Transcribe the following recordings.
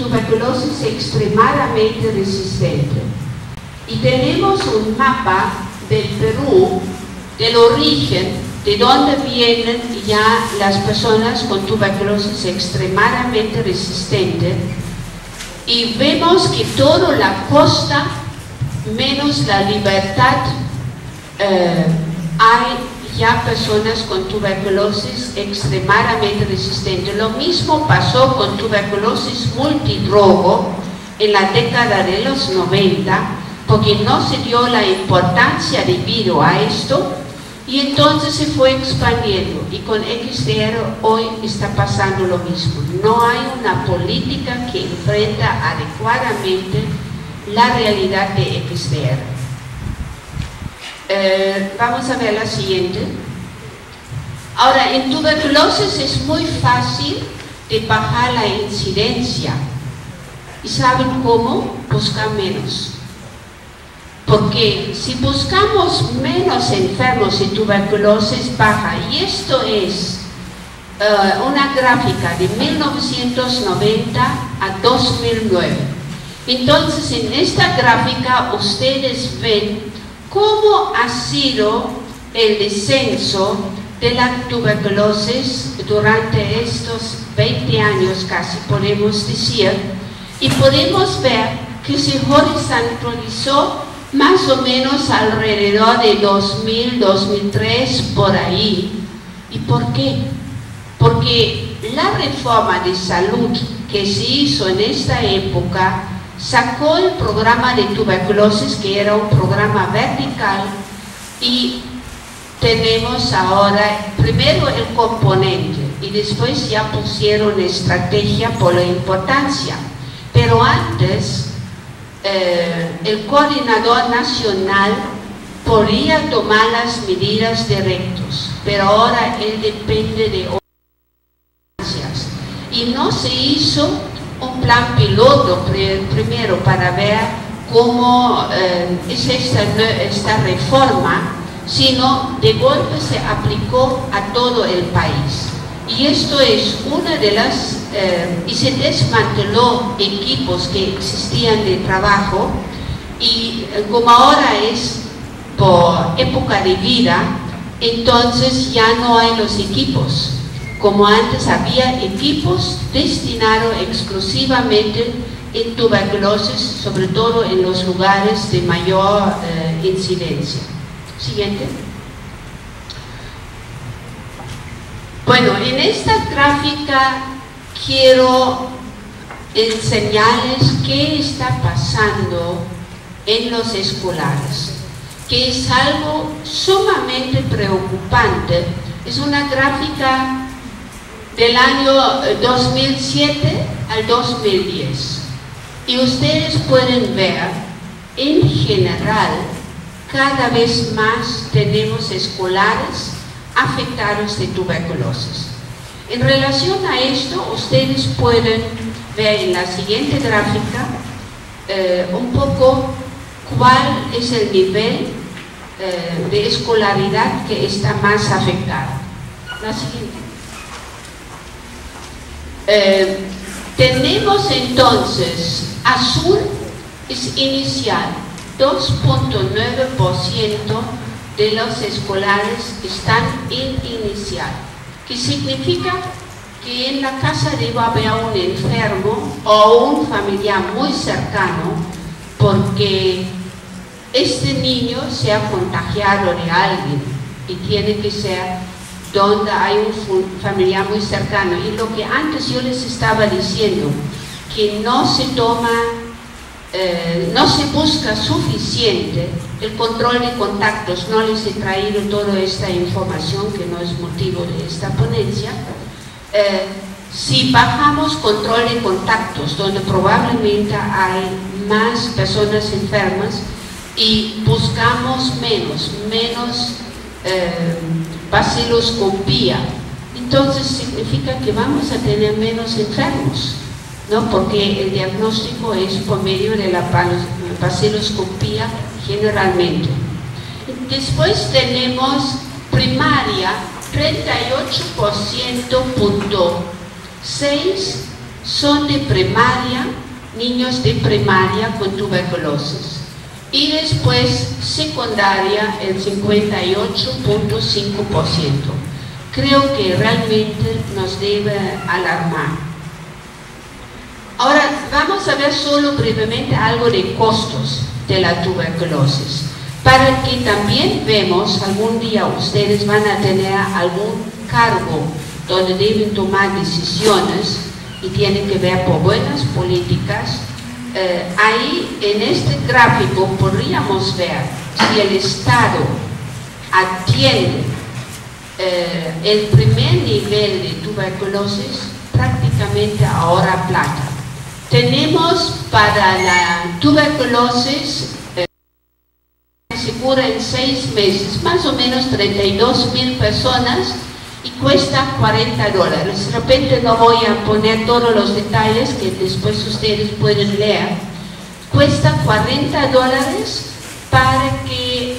tuberculosis extremadamente resistente. Y tenemos un mapa del Perú, del origen, de donde vienen ya las personas con tuberculosis extremadamente resistente, y vemos que toda la costa, menos la Libertad, hay ya personas con tuberculosis extremadamente resistente. Lo mismo pasó con tuberculosis multidrogo en la década de los 90, porque no se dio la importancia debido a esto, y entonces se fue expandiendo, y con XDR hoy está pasando lo mismo. No hay una política que enfrenta adecuadamente la realidad de XDR. Vamos a ver la siguiente. Ahora, en tuberculosis es muy fácil de bajar la incidencia. ¿Y saben cómo? Buscar menos. Porque si buscamos menos enfermos de tuberculosis baja, y esto es una gráfica de 1990 a 2009. Entonces, en esta gráfica ustedes ven cómo ha sido el descenso de la tuberculosis durante estos 20 años casi, podemos decir, y podemos ver que se horizontalizó más o menos alrededor de 2000, 2003, por ahí. ¿Y por qué? Porque la reforma de salud que se hizo en esta época sacó el programa de tuberculosis, que era un programa vertical, y tenemos ahora primero el componente y después ya pusieron estrategia por la importancia. Pero antes el coordinador nacional podía tomar las medidas directas, pero ahora él depende de otras. Y no se hizo un plan piloto primero para ver cómo es esta reforma, sino de golpe se aplicó a todo el país. Y esto es una de las... y se desmanteló equipos que existían de trabajo, y como ahora es por época de vida, entonces ya no hay los equipos. Como antes había equipos destinados exclusivamente en tuberculosis, sobre todo en los lugares de mayor incidencia. Siguiente. Bueno, en esta gráfica quiero enseñarles qué está pasando en los escolares, que es algo sumamente preocupante. Es una gráfica del año 2007 al 2010, y ustedes pueden ver, en general, cada vez más tenemos escolares afectados de tuberculosis. En relación a esto, ustedes pueden ver en la siguiente gráfica un poco cuál es el nivel de escolaridad que está más afectado. La siguiente. Tenemos entonces, azul es inicial, 2.9% de los escolares están en inicial, que significa que en la casa debe haber un enfermo o un familiar muy cercano, porque este niño se ha contagiado de alguien y tiene que ser donde hay un familiar muy cercano. Y lo que antes yo les estaba diciendo, que no se toma, no se busca suficiente el control de contactos. No les he traído toda esta información, que no es motivo de esta ponencia. Si bajamos control de contactos, donde probablemente hay más personas enfermas, y buscamos menos baciloscopía, entonces significa que vamos a tener menos enfermos, ¿no? Porque el diagnóstico es por medio de la baciloscopía generalmente. Después tenemos primaria, 38.6 son de primaria, niños de primaria con tuberculosis. Y después secundaria el 58.5%. Creo que realmente nos debe alarmar. Ahora vamos a ver solo brevemente algo de costos de la tuberculosis, para que también vemos, algún día ustedes van a tener algún cargo donde deben tomar decisiones y tienen que ver por buenas políticas. Ahí en este gráfico podríamos ver si el Estado atiende el primer nivel de tuberculosis, prácticamente ahorra plata. Tenemos para la tuberculosis, se cura en 6 meses, más o menos 32,000 personas y cuesta $40. De repente no voy a poner todos los detalles que después ustedes pueden leer. Cuesta $40 para que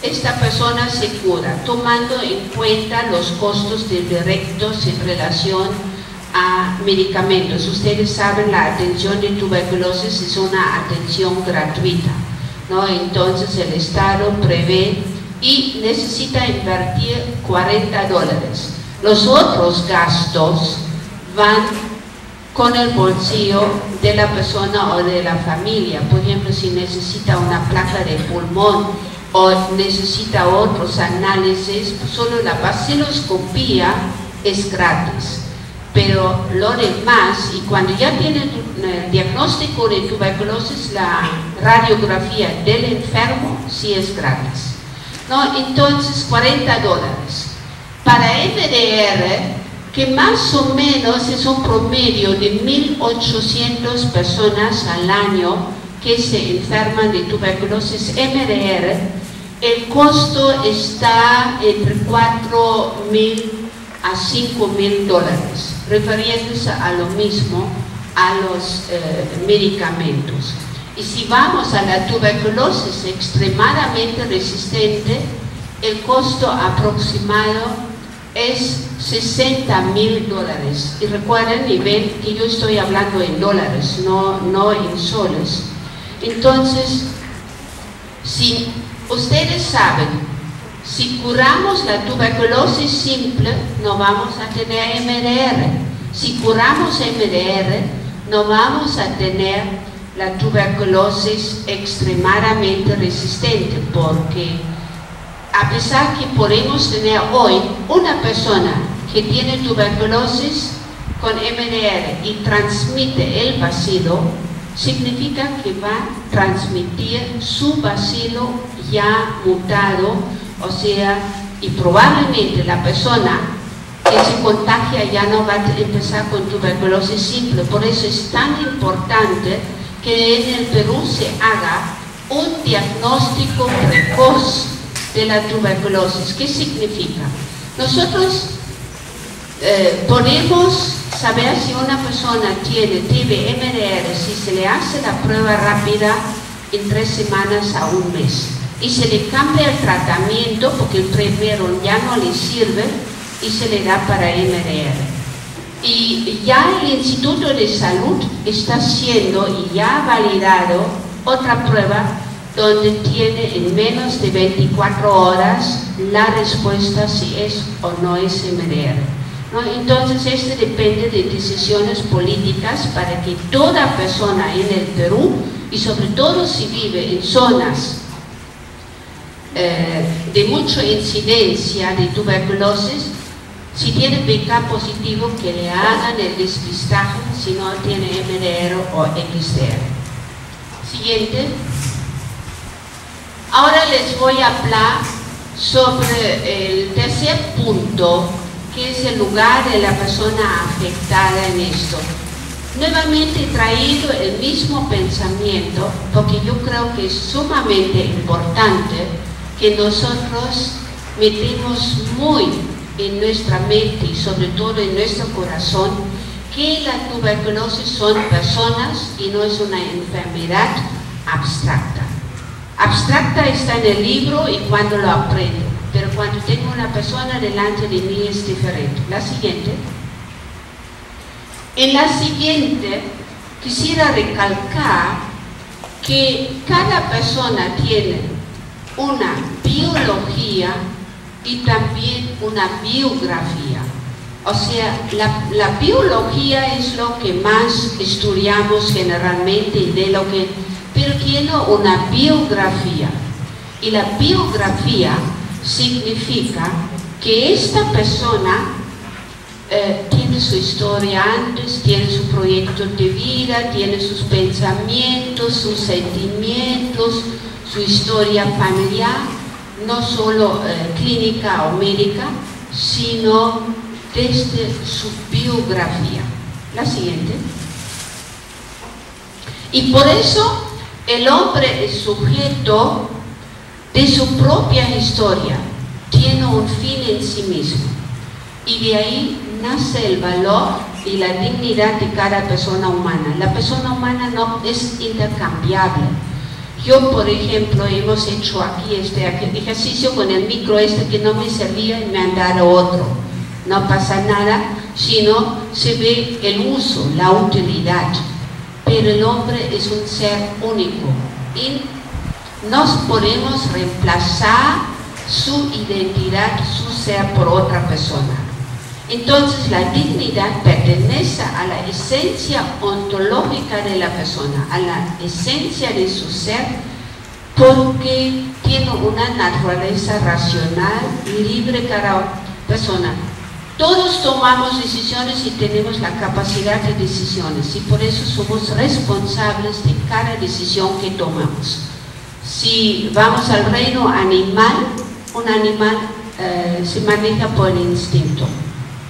esta persona se cura, tomando en cuenta los costos directos en relación a medicamentos. Ustedes saben, la atención de tuberculosis es una atención gratuita, ¿no? Entonces el Estado prevé y necesita invertir $40. Los otros gastos van con el bolsillo de la persona o de la familia. Por ejemplo, si necesita una placa de pulmón o necesita otros análisis, solo la vaciloscopía es gratis. Pero lo demás, y cuando ya tienen el diagnóstico de tuberculosis, la radiografía del enfermo sí es gratis, ¿no? Entonces $40. Para MDR, que más o menos es un promedio de 1.800 personas al año que se enferman de tuberculosis MDR, el costo está entre $4,000 a $5,000, refiriéndose a lo mismo a los medicamentos. Y si vamos a la tuberculosis extremadamente resistente, el costo aproximado es $60,000. Y recuerden y ven que yo estoy hablando en dólares, no en soles. Entonces, si ustedes saben, si curamos la tuberculosis simple, no vamos a tener MDR. Si curamos MDR, no vamos a tener la tuberculosis extremadamente resistente, porque a pesar que podemos tener hoy una persona que tiene tuberculosis con MDR y transmite el bacilo, significa que va a transmitir su bacilo ya mutado, o sea, y probablemente la persona que se contagia ya no va a empezar con tuberculosis simple. Por eso es tan importante que en el Perú se haga un diagnóstico precoz de la tuberculosis. ¿Qué significa? Nosotros podemos saber si una persona tiene TB MDR si se le hace la prueba rápida en 3 semanas a 1 mes. Y se le cambia el tratamiento porque el primero ya no le sirve y se le da para MDR. Y ya el Instituto de Salud está haciendo y ya ha validado otra prueba donde tiene en menos de 24 horas la respuesta si es o no es MDR, ¿no? Entonces esto depende de decisiones políticas para que toda persona en el Perú, y sobre todo si vive en zonas de mucha incidencia de tuberculosis, si tiene BK positivo, que le hagan el despistaje si no tiene MDR o XDR. Siguiente. Ahora les voy a hablar sobre el tercer punto, que es el lugar de la persona afectada en esto. Nuevamente he traído el mismo pensamiento porque yo creo que es sumamente importante que nosotros metemos muy en nuestra mente y sobre todo en nuestro corazón que la tuberculosis son personas y no es una enfermedad abstracta. Abstracta está en el libro y cuando lo aprendo, pero cuando tengo una persona delante de mí es diferente. La siguiente. En la siguiente, quisiera recalcar que cada persona tiene una biología y también una biografía. O sea, la biología es lo que más estudiamos generalmente y de lo que, pero tiene una biografía. Y la biografía significa que esta persona tiene su historia antes, tiene su proyecto de vida, tiene sus pensamientos, sus sentimientos, su historia familiar, no solo clínica o médica, sino desde su biografía. La siguiente. Y por eso el hombre es sujeto de su propia historia, tiene un fin en sí mismo. Y de ahí nace el valor y la dignidad de cada persona humana. La persona humana no es intercambiable. Yo, por ejemplo, hemos hecho aquí este ejercicio con el micro que no me servía y me han dado otro. No pasa nada, sino se ve el uso, la utilidad. Pero el hombre es un ser único y no podemos reemplazar su identidad, su ser por otra persona. Entonces la dignidad pertenece a la esencia ontológica de la persona, a la esencia de su ser, porque tiene una naturaleza racional y libre cada persona. Todos tomamos decisiones y tenemos la capacidad de decisiones y por eso somos responsables de cada decisión que tomamos. Si vamos al reino animal, un animal se maneja por instinto.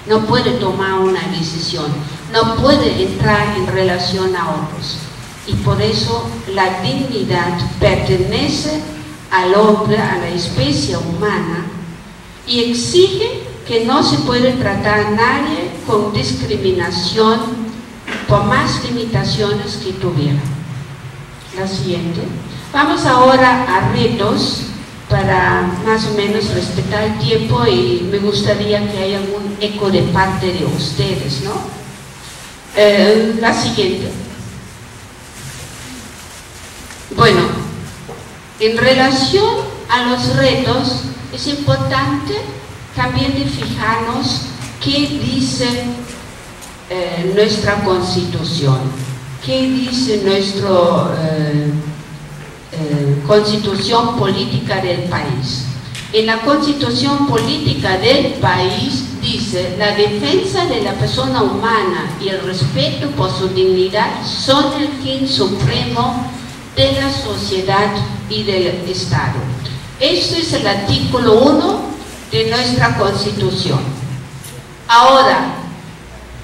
No puede tomar una decisión, no puede entrar en relación a otros. Y por eso la dignidad pertenece al hombre, a la especie humana, y exige que no se puede tratar a nadie con discriminación por más limitaciones que tuviera. La siguiente. Vamos ahora a retos para más o menos respetar el tiempo y me gustaría que haya algún eco de parte de ustedes, ¿no? La siguiente. Bueno, en relación a los retos es importante también de fijarnos qué dice nuestra Constitución, qué dice nuestra Constitución política del país. En la Constitución política del país dice: la defensa de la persona humana y el respeto por su dignidad son el fin supremo de la sociedad y del Estado. Este es el artículo 1 de nuestra Constitución. Ahora,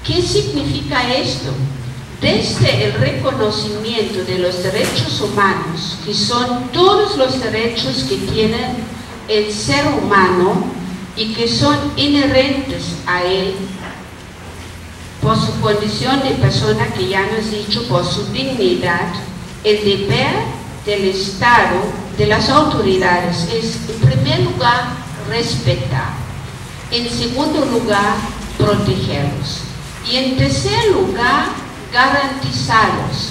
¿qué significa esto? Desde el reconocimiento de los derechos humanos, que son todos los derechos que tiene el ser humano y que son inherentes a él por su condición de persona, que ya nos he dicho, por su dignidad, el deber del Estado, de las autoridades, es en primer lugar respetar, en segundo lugar protegerlos y en tercer lugar garantizarlos,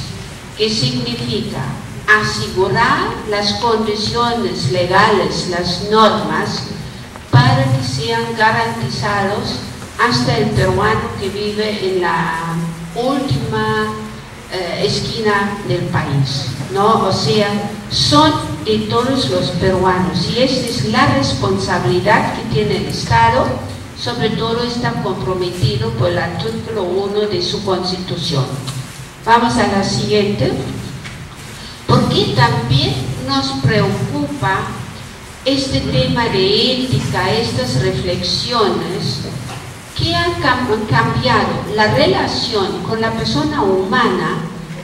que significa asegurar las condiciones legales, las normas, para que sean garantizados hasta el peruano que vive en la última esquina del país, ¿no? O sea, son de todos los peruanos y esta es la responsabilidad que tiene el Estado. Sobre todo está comprometido por el artículo 1 de su Constitución. Vamos a la siguiente. Porque también nos preocupa este tema de ética, estas reflexiones que han cambiado. La relación con la persona humana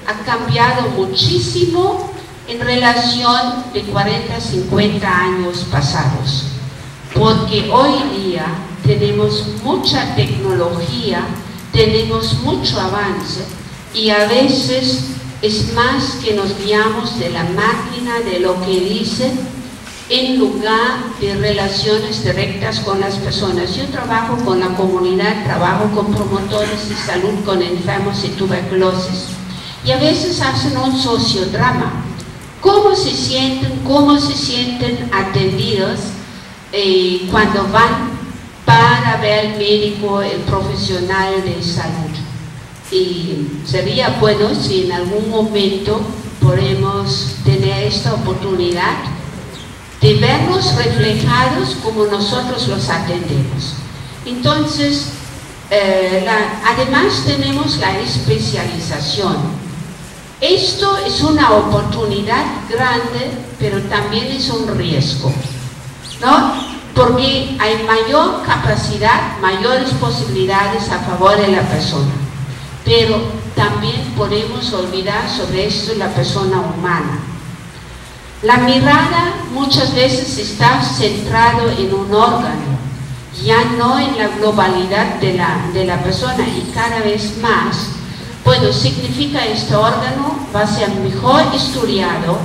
ha cambiado muchísimo en relación de 40, 50 años pasados. Porque hoy día tenemos mucha tecnología, tenemos mucho avance y a veces es más que nos guiamos de la máquina, de lo que dice. en lugar de relaciones directas con las personas. Yo trabajo con la comunidad, trabajo con promotores de salud, con enfermos de tuberculosis, y a veces hacen un sociodrama. ¿Cómo se sienten atendidos cuando van para ver al médico, el profesional de salud? Y sería bueno si en algún momento podemos tener esta oportunidad de vernos reflejados como nosotros los atendemos. Entonces, además tenemos la especialización. Esto es una oportunidad grande, pero también es un riesgo, ¿no? Porque hay mayor capacidad, mayores posibilidades a favor de la persona, pero también podemos olvidar sobre esto la persona humana. La mirada muchas veces está centrada en un órgano, ya no en la globalidad de la persona, y cada vez más, bueno, significa este órgano va a ser mejor estudiado,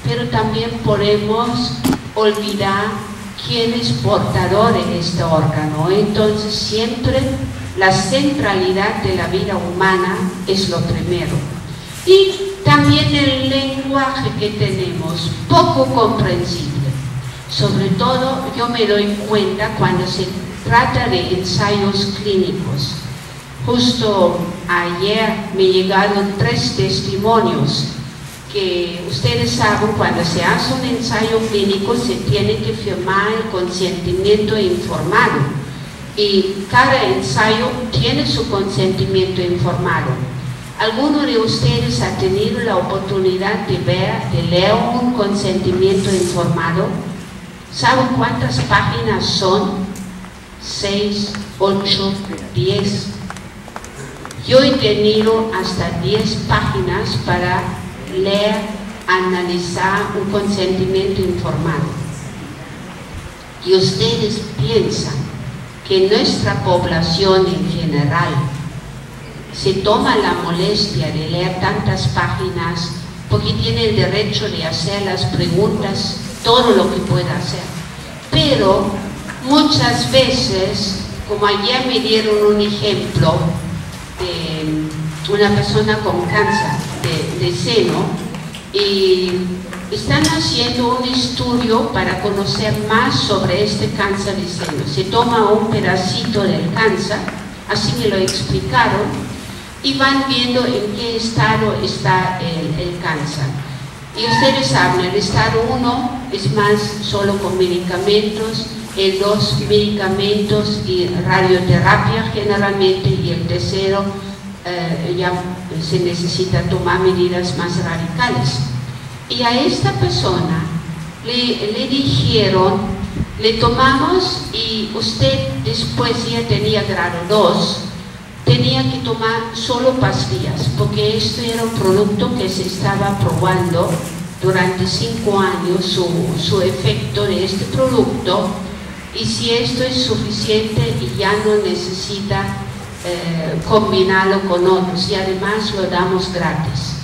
pero también podemos olvidar quién es portador de este órgano. Entonces siempre la centralidad de la vida humana es lo primero. Y también el lenguaje que tenemos, poco comprensible. Sobre todo yo me doy cuenta cuando se trata de ensayos clínicos. Justo ayer me llegaron 3 testimonios que ustedes saben, cuando se hace un ensayo clínico se tiene que firmar el consentimiento informado, y cada ensayo tiene su consentimiento informado. ¿Alguno de ustedes ha tenido la oportunidad de leer un consentimiento informado? ¿Saben cuántas páginas son? 6, 8, 10. Yo he tenido hasta 10 páginas para leer, analizar un consentimiento informado. Y ustedes piensan que nuestra población en general se toma la molestia de leer tantas páginas porque tiene el derecho de hacer las preguntas, todo lo que pueda hacer. Pero muchas veces, como ayer me dieron un ejemplo de una persona con cáncer de seno, y están haciendo un estudio para conocer más sobre este cáncer de seno. Se toma un pedacito del cáncer, así me lo explicaron, y van viendo en qué estado está el cáncer. Y ustedes saben, el estado 1 es más solo con medicamentos, el 2 medicamentos y radioterapia generalmente, y el tercero ya se necesita tomar medidas más radicales. Y a esta persona le dijeron, le tomamos, y usted después ya tenía grado 2, tenía que tomar solo pastillas, porque esto era un producto que se estaba probando durante 5 años, su efecto de este producto, y si esto es suficiente y ya no necesita combinarlo con otros, y además lo damos gratis.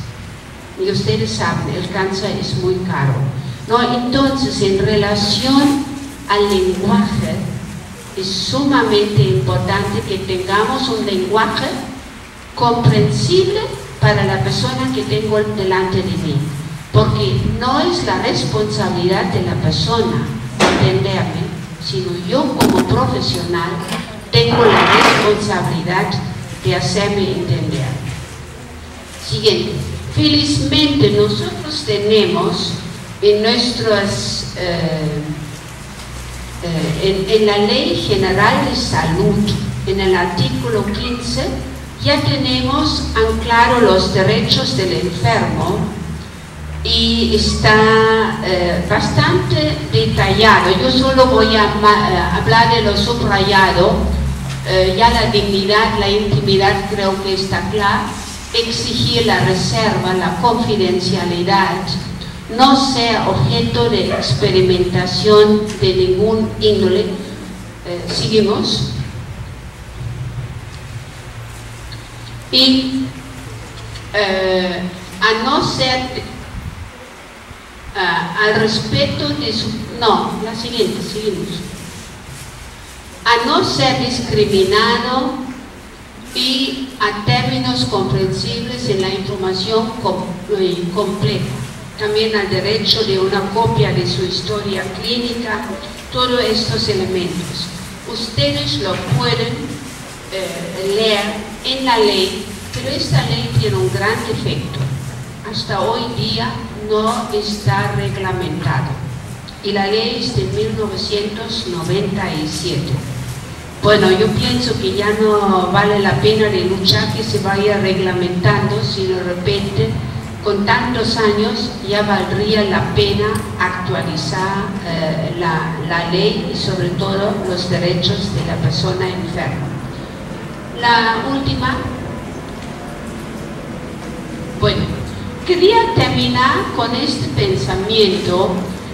Y ustedes saben, el cáncer es muy caro, ¿no? Entonces, en relación al lenguaje, es sumamente importante que tengamos un lenguaje comprensible para la persona que tengo delante de mí, porque no es la responsabilidad de la persona entenderme, sino yo como profesional tengo la responsabilidad de hacerme entender. Siguiente. Felizmente nosotros tenemos en nuestras en la Ley General de Salud, en el artículo 15, ya tenemos anclados los derechos del enfermo, y está bastante detallado. Yo solo voy a hablar de lo subrayado. Ya la dignidad, la intimidad creo que está clara. Exigir la reserva, la confidencialidad, no ser objeto de experimentación de ningún índole. Seguimos. Y a no ser al respeto de su... No, la siguiente, seguimos. A no ser discriminado y a términos comprensibles en la información completa. También al derecho de una copia de su historia clínica, todos estos elementos. Ustedes lo pueden leer en la ley, pero esta ley tiene un gran defecto. Hasta hoy día no está reglamentado. Y la ley es de 1997. Bueno, yo pienso que ya no vale la pena de luchar que se vaya reglamentando, si de repente, con tantos años, ya valdría la pena actualizar la ley y sobre todo los derechos de la persona enferma. La última. Bueno, quería terminar con este pensamiento.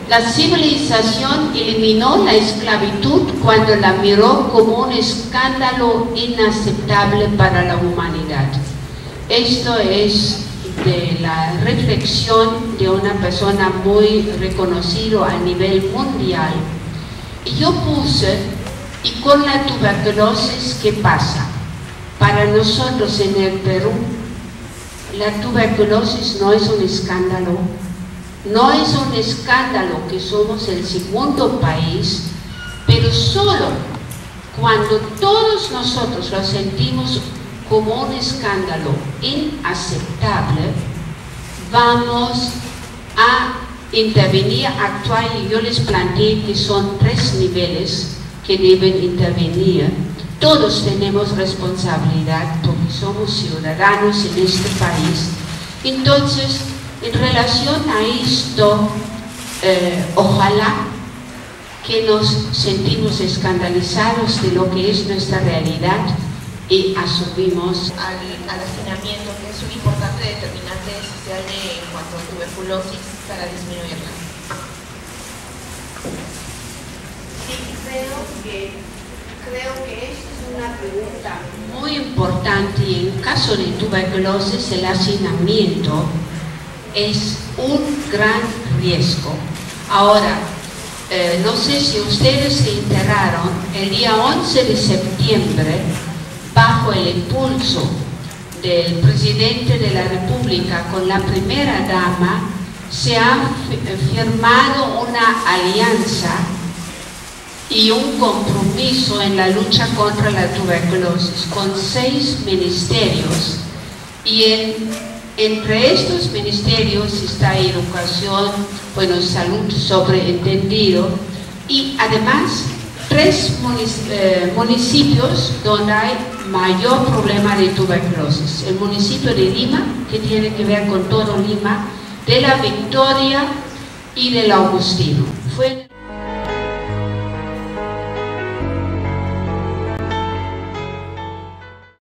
La civilización eliminó la esclavitud cuando la miró como un escándalo inaceptable para la humanidad. Esto es de la reflexión de una persona muy reconocida a nivel mundial. Y yo puse, ¿y con la tuberculosis qué pasa? Para nosotros en el Perú, la tuberculosis no es un escándalo. No es un escándalo que somos el segundo país, pero solo cuando todos nosotros lo sentimos como un escándalo inaceptable, vamos a intervenir, actuar, y yo les planteé que son 3 niveles que deben intervenir. Todos tenemos responsabilidad porque somos ciudadanos en este país. Entonces, en relación a esto, ojalá que nos sentimos escandalizados de lo que es nuestra realidad y asumimos al hacinamiento, que es un importante determinante social en cuanto a tuberculosis para disminuirla. Sí, creo que esta es una pregunta muy importante, y en caso de tuberculosis el hacinamiento es un gran riesgo. Ahora, no sé si ustedes se enteraron, el día 11 de septiembre, bajo el impulso del presidente de la República con la primera dama, se ha firmado una alianza y un compromiso en la lucha contra la tuberculosis con 6 ministerios, y entre estos ministerios está educación, bueno, salud sobreentendido, y además 3 municipios donde hay mayor problema de tuberculosis. El municipio de Lima, que tiene que ver con todo Lima, de la Victoria y del Augustino.